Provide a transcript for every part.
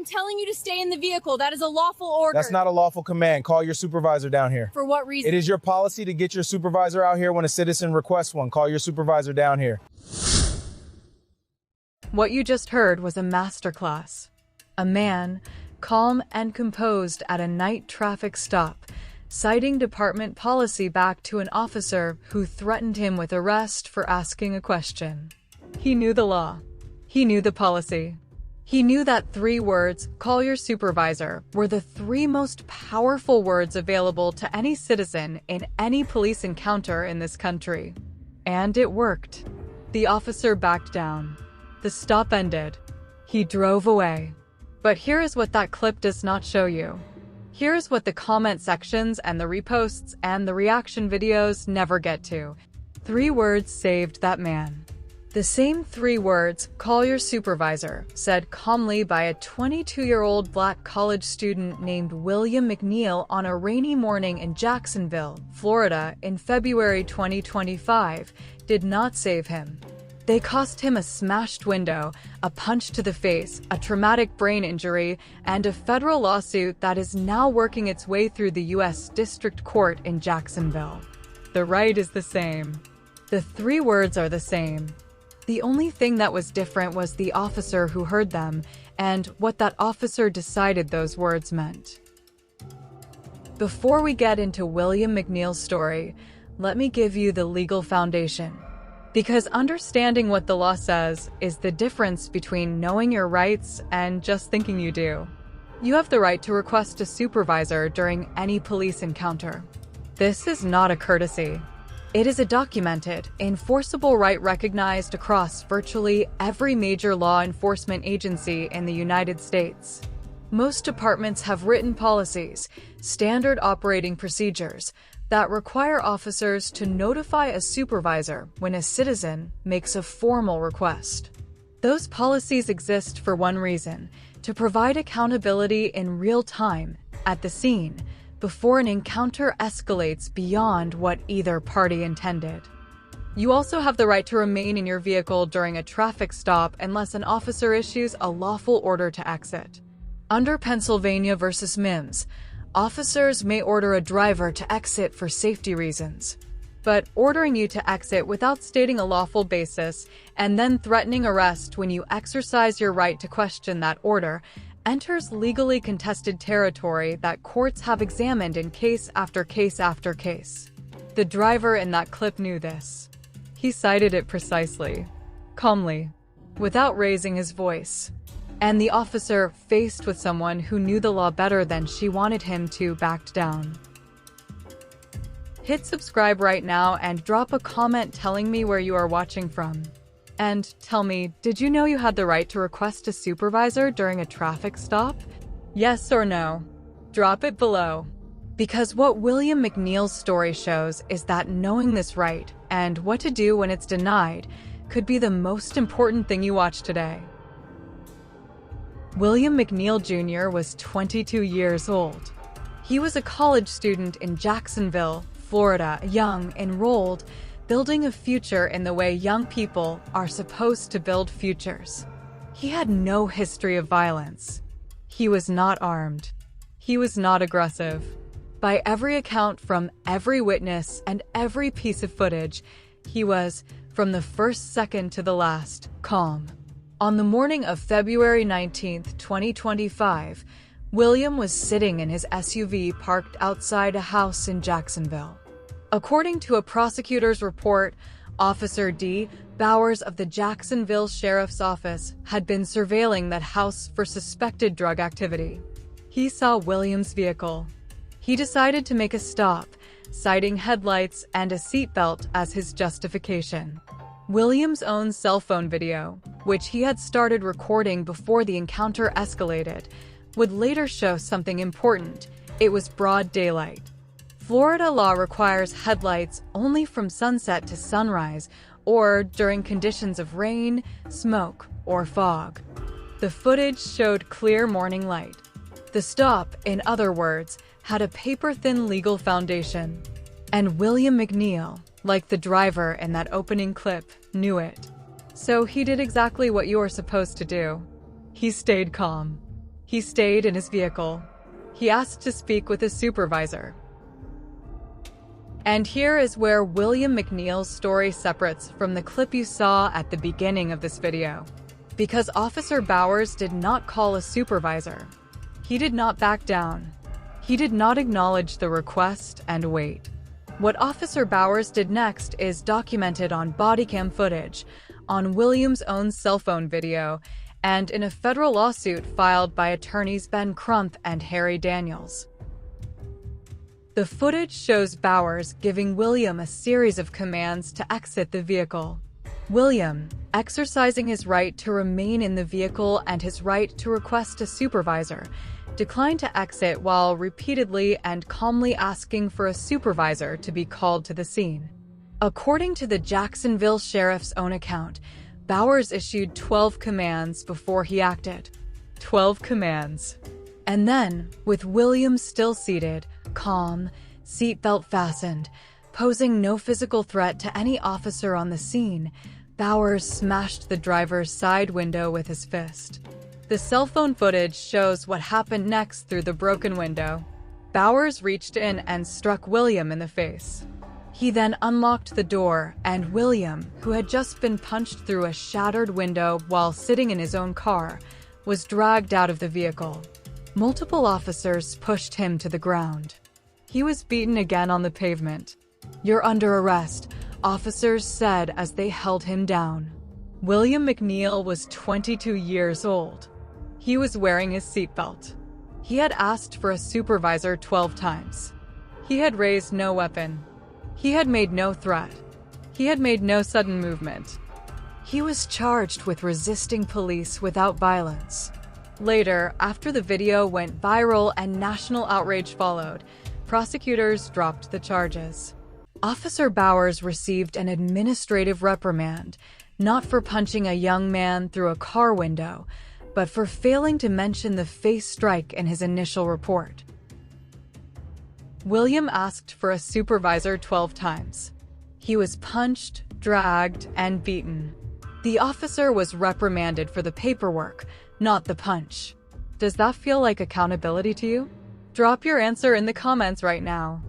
I'm telling you to stay in the vehicle. That is a lawful order. That's not a lawful command. Call your supervisor down here. For what reason? It is your policy to get your supervisor out here when a citizen requests one. Call your supervisor down here. What you just heard was a masterclass. A man, calm and composed at a night traffic stop, citing department policy back to an officer who threatened him with arrest for asking a question. He knew the law. He knew the policy. He knew that 3 words, call your supervisor, were the 3 most powerful words available to any citizen in any police encounter in this country. And it worked. The officer backed down. The stop ended. He drove away. But here is what that clip does not show you. Here's what the comment sections and the reposts and the reaction videos never get to. 3 words saved that man. The same 3 words, call your supervisor, said calmly by a 22-year-old black college student named William McNeil on a rainy morning in Jacksonville, Florida, in February 2025, did not save him. They cost him a smashed window, a punch to the face, a traumatic brain injury, and a federal lawsuit that is now working its way through the U.S. District Court in Jacksonville. The right is the same. The 3 words are the same. The only thing that was different was the officer who heard them and what that officer decided those words meant. Before we get into William McNeil's story, let me give you the legal foundation. Because understanding what the law says is the difference between knowing your rights and just thinking you do. You have the right to request a supervisor during any police encounter. This is not a courtesy. It is a documented, enforceable right recognized across virtually every major law enforcement agency in the United States. Most departments have written policies, standard operating procedures, that require officers to notify a supervisor when a citizen makes a formal request. Those policies exist for one reason: to provide accountability in real time, at the scene, before an encounter escalates beyond what either party intended. You also have the right to remain in your vehicle during a traffic stop unless an officer issues a lawful order to exit. Under Pennsylvania v. Mims, officers may order a driver to exit for safety reasons. But ordering you to exit without stating a lawful basis and then threatening arrest when you exercise your right to question that order enters legally contested territory that courts have examined in case after case after case. The driver in that clip knew this. He cited it precisely, calmly, without raising his voice. And the officer, faced with someone who knew the law better than she wanted him to, backed down. Hit subscribe right now and drop a comment telling me where you are watching from. And tell me, did you know you had the right to request a supervisor during a traffic stop? Yes or no? Drop it below. Because what William McNeil's story shows is that knowing this right and what to do when it's denied could be the most important thing you watch today. William McNeil Jr. was 22 years old. He was a college student in Jacksonville, Florida, young, enrolled, building a future in the way young people are supposed to build futures. He had no history of violence. He was not armed. He was not aggressive. By every account from every witness and every piece of footage, he was, from the first second to the last, calm. On the morning of February 19, 2025, William was sitting in his SUV parked outside a house in Jacksonville. According to a prosecutor's report, Officer D. Bowers of the Jacksonville Sheriff's Office had been surveilling that house for suspected drug activity. He saw William's vehicle. He decided to make a stop, citing headlights and a seatbelt as his justification. William's own cell phone video, which he had started recording before the encounter escalated, would later show something important. It was broad daylight. Florida law requires headlights only from sunset to sunrise or during conditions of rain, smoke, or fog. The footage showed clear morning light. The stop, in other words, had a paper-thin legal foundation. And William McNeil, like the driver in that opening clip, knew it. So he did exactly what you are supposed to do. He stayed calm. He stayed in his vehicle. He asked to speak with his supervisor. And here is where William McNeil's story separates from the clip you saw at the beginning of this video. Because Officer Bowers did not call a supervisor. He did not back down. He did not acknowledge the request and wait. What Officer Bowers did next is documented on bodycam footage, on William's own cell phone video, and in a federal lawsuit filed by attorneys Ben Crump and Harry Daniels. The footage shows Bowers giving William a series of commands to exit the vehicle. William, exercising his right to remain in the vehicle and his right to request a supervisor, declined to exit while repeatedly and calmly asking for a supervisor to be called to the scene. According to the Jacksonville Sheriff's own account, Bowers issued 12 commands before he acted. 12 commands. And then, with William still seated, calm, seatbelt fastened, posing no physical threat to any officer on the scene, Bowers smashed the driver's side window with his fist. The cell phone footage shows what happened next through the broken window. Bowers reached in and struck William in the face. He then unlocked the door, and William, who had just been punched through a shattered window while sitting in his own car, was dragged out of the vehicle. Multiple officers pushed him to the ground. He was beaten again on the pavement. "You're under arrest," officers said as they held him down. William McNeil was 22 years old. He was wearing his seatbelt. He had asked for a supervisor 12 times. He had raised no weapon. He had made no threat. He had made no sudden movement. He was charged with resisting police without violence. Later, after the video went viral and national outrage followed, prosecutors dropped the charges. Officer Bowers received an administrative reprimand, not for punching a young man through a car window, but for failing to mention the face strike in his initial report. William asked for a supervisor 12 times. He was punched, dragged, and beaten. The officer was reprimanded for the paperwork, not the punch. Does that feel like accountability to you? Drop your answer in the comments right now.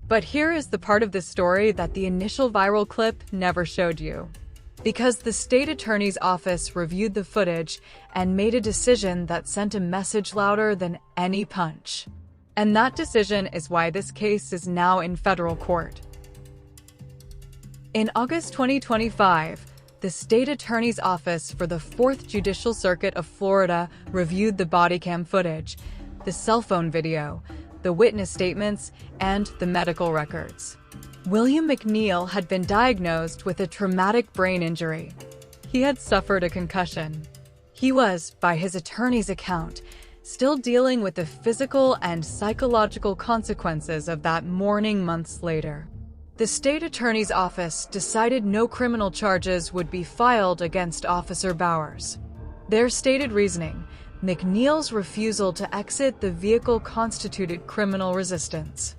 But here is the part of the story that the initial viral clip never showed you. Because the state attorney's office reviewed the footage and made a decision that sent a message louder than any punch. And that decision is why this case is now in federal court. In August 2025, the state attorney's office for the 4th Judicial Circuit of Florida reviewed the bodycam footage, the cell phone video, the witness statements, and the medical records. William McNeil had been diagnosed with a traumatic brain injury. He had suffered a concussion. He was, by his attorney's account, still dealing with the physical and psychological consequences of that morning months later. The state attorney's office decided no criminal charges would be filed against Officer Bowers. Their stated reasoning: McNeil's refusal to exit the vehicle constituted criminal resistance.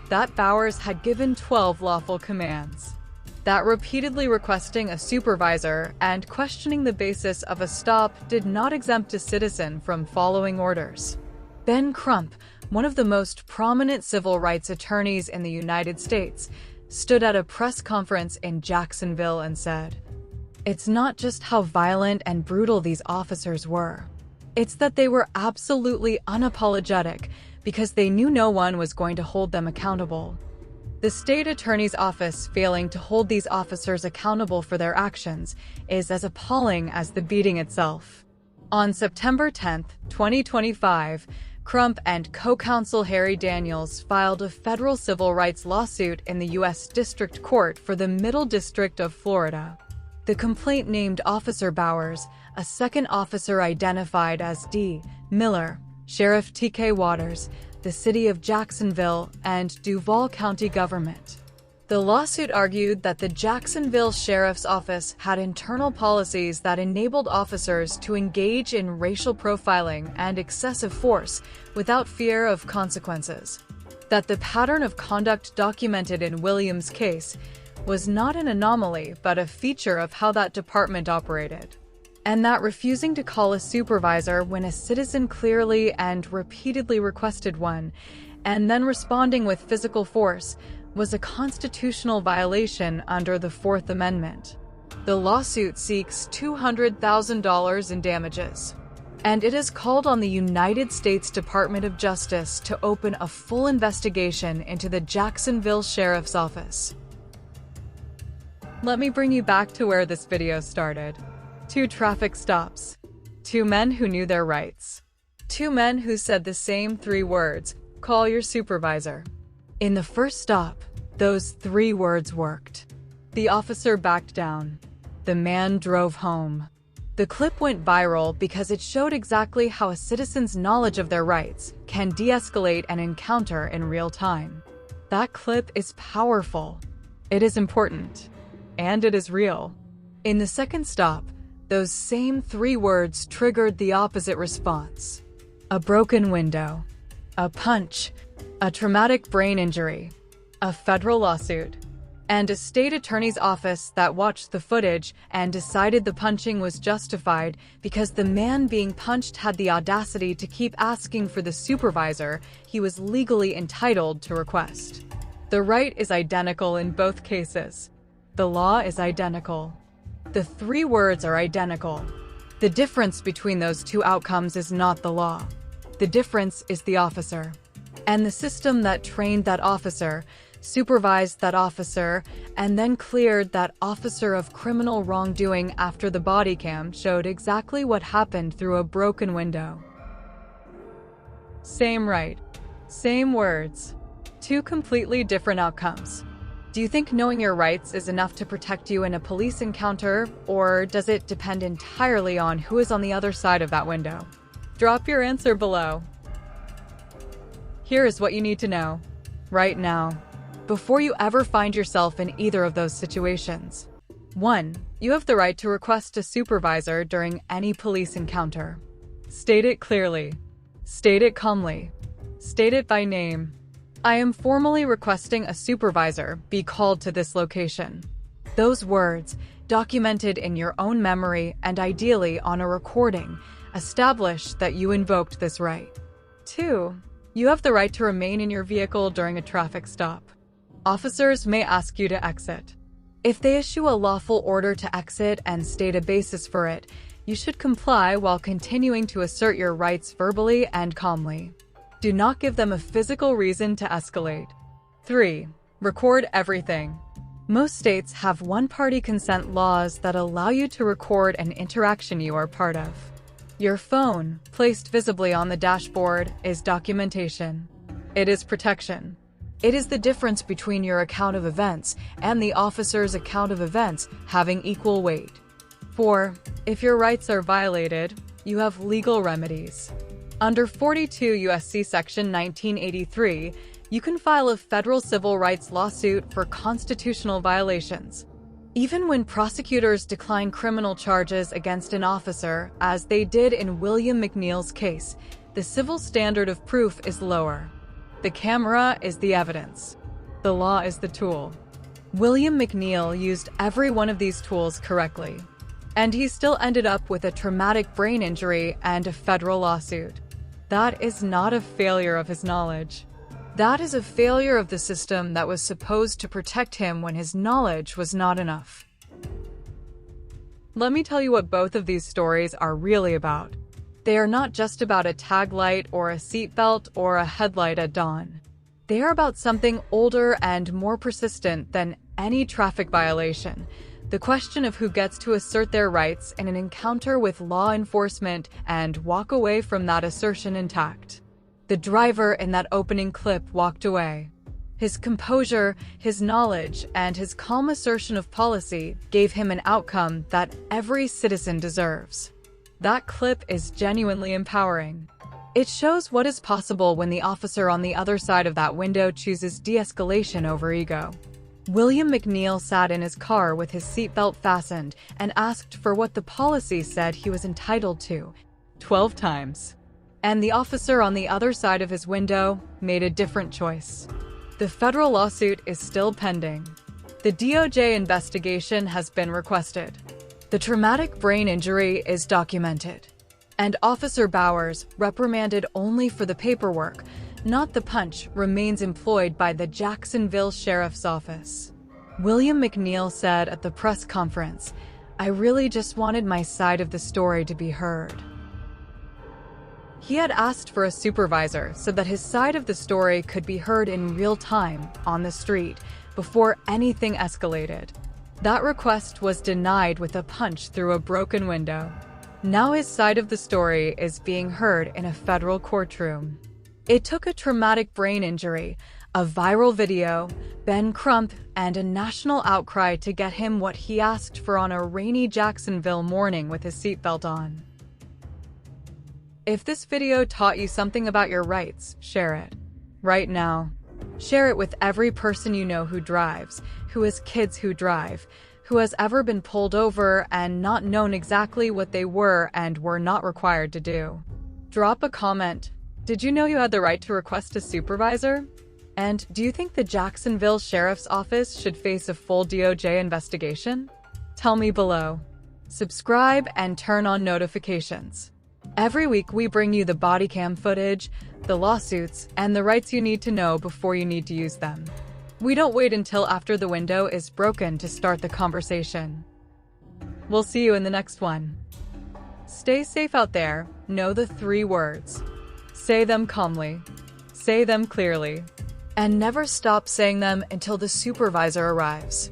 That Bowers had given 12 lawful commands. That repeatedly requesting a supervisor and questioning the basis of a stop did not exempt a citizen from following orders. Ben Crump, one of the most prominent civil rights attorneys in the United States, stood at a press conference in Jacksonville and said, "It's not just how violent and brutal these officers were. It's that they were absolutely unapologetic because they knew no one was going to hold them accountable." The state attorney's office failing to hold these officers accountable for their actions is as appalling as the beating itself. On September 10, 2025, Crump and co-counsel Harry Daniels filed a federal civil rights lawsuit in the U.S. District Court for the Middle District of Florida. The complaint named Officer Bowers, a second officer identified as D. Miller, Sheriff T.K. Waters, the city of Jacksonville, and Duval County government. The lawsuit argued that the Jacksonville Sheriff's Office had internal policies that enabled officers to engage in racial profiling and excessive force without fear of consequences. That the pattern of conduct documented in Williams' case was not an anomaly but a feature of how that department operated. and that refusing to call a supervisor when a citizen clearly and repeatedly requested one, and then responding with physical force, was a constitutional violation under the Fourth Amendment. The lawsuit seeks $200,000 in damages, and it has called on the United States Department of Justice to open a full investigation into the Jacksonville Sheriff's Office. Let me bring you back to where this video started. 2 traffic stops. 2 men who knew their rights. 2 men who said the same 3 words, "Call your supervisor." In the first stop, those 3 words worked. The officer backed down. The man drove home. The clip went viral because it showed exactly how a citizen's knowledge of their rights can de-escalate an encounter in real time. That clip is powerful. It is important. And it is real. In the second stop, those same 3 words triggered the opposite response. A broken window, a punch, a traumatic brain injury, a federal lawsuit, and a state attorney's office that watched the footage and decided the punching was justified because the man being punched had the audacity to keep asking for the supervisor he was legally entitled to request. The right is identical in both cases. The law is identical. The 3 words are identical. The difference between those 2 outcomes is not the law. The difference is the officer. And the system that trained that officer, supervised that officer, and then cleared that officer of criminal wrongdoing after the body cam showed exactly what happened through a broken window. Same right. Same words. 2 completely different outcomes. Do you think knowing your rights is enough to protect you in a police encounter, or does it depend entirely on who is on the other side of that window? Drop your answer below. Here is what you need to know right now, before you ever find yourself in either of those situations. 1. You have the right to request a supervisor during any police encounter. State it clearly. State it calmly. State it by name. I am formally requesting a supervisor be called to this location. Those words, documented in your own memory and ideally on a recording, establish that you invoked this right. 2. You have the right to remain in your vehicle during a traffic stop. Officers may ask you to exit. If they issue a lawful order to exit and state a basis for it, you should comply while continuing to assert your rights verbally and calmly. Do not give them a physical reason to escalate. 3. Record everything. Most states have one-party consent laws that allow you to record an interaction you are part of. Your phone, placed visibly on the dashboard, is documentation. It is protection. It is the difference between your account of events and the officer's account of events having equal weight. 4. If your rights are violated, you have legal remedies. Under 42 U.S.C. Section 1983, you can file a federal civil rights lawsuit for constitutional violations. Even when prosecutors decline criminal charges against an officer, as they did in William McNeil's case, the civil standard of proof is lower. The camera is the evidence. The law is the tool. William McNeil used every one of these tools correctly, and he still ended up with a traumatic brain injury and a federal lawsuit. That is not a failure of his knowledge. That is a failure of the system that was supposed to protect him when his knowledge was not enough. Let me tell you what both of these stories are really about. They are not just about a tag light or a seatbelt or a headlight at dawn. They are about something older and more persistent than any traffic violation. The question of who gets to assert their rights in an encounter with law enforcement and walk away from that assertion intact. The driver in that opening clip walked away. His composure, his knowledge, and his calm assertion of policy gave him an outcome that every citizen deserves. That clip is genuinely empowering. It shows what is possible when the officer on the other side of that window chooses de-escalation over ego. William McNeil sat in his car with his seatbelt fastened and asked for what the policy said he was entitled to 12 times. And the officer on the other side of his window made a different choice. The federal lawsuit is still pending. The DOJ investigation has been requested. The traumatic brain injury is documented, and Officer Bowers, reprimanded only for the paperwork, not the punch, remains employed by the Jacksonville Sheriff's Office. William McNeil said at the press conference, "I really just wanted my side of the story to be heard." He had asked for a supervisor so that his side of the story could be heard in real time on the street before anything escalated. That request was denied with a punch through a broken window. Now his side of the story is being heard in a federal courtroom. It took a traumatic brain injury, a viral video, Ben Crump, and a national outcry to get him what he asked for on a rainy Jacksonville morning with his seatbelt on. If this video taught you something about your rights, share it. Right now. Share it with every person you know who drives, who has kids who drive, who has ever been pulled over and not known exactly what they were and were not required to do. Drop a comment. Did you know you had the right to request a supervisor? And do you think the Jacksonville Sheriff's Office should face a full DOJ investigation? Tell me below. Subscribe and turn on notifications. Every week we bring you the body cam footage, the lawsuits, and the rights you need to know before you need to use them. We don't wait until after the window is broken to start the conversation. We'll see you in the next one. Stay safe out there. Know the 3 words. Say them calmly. Say them clearly. And never stop saying them until the supervisor arrives.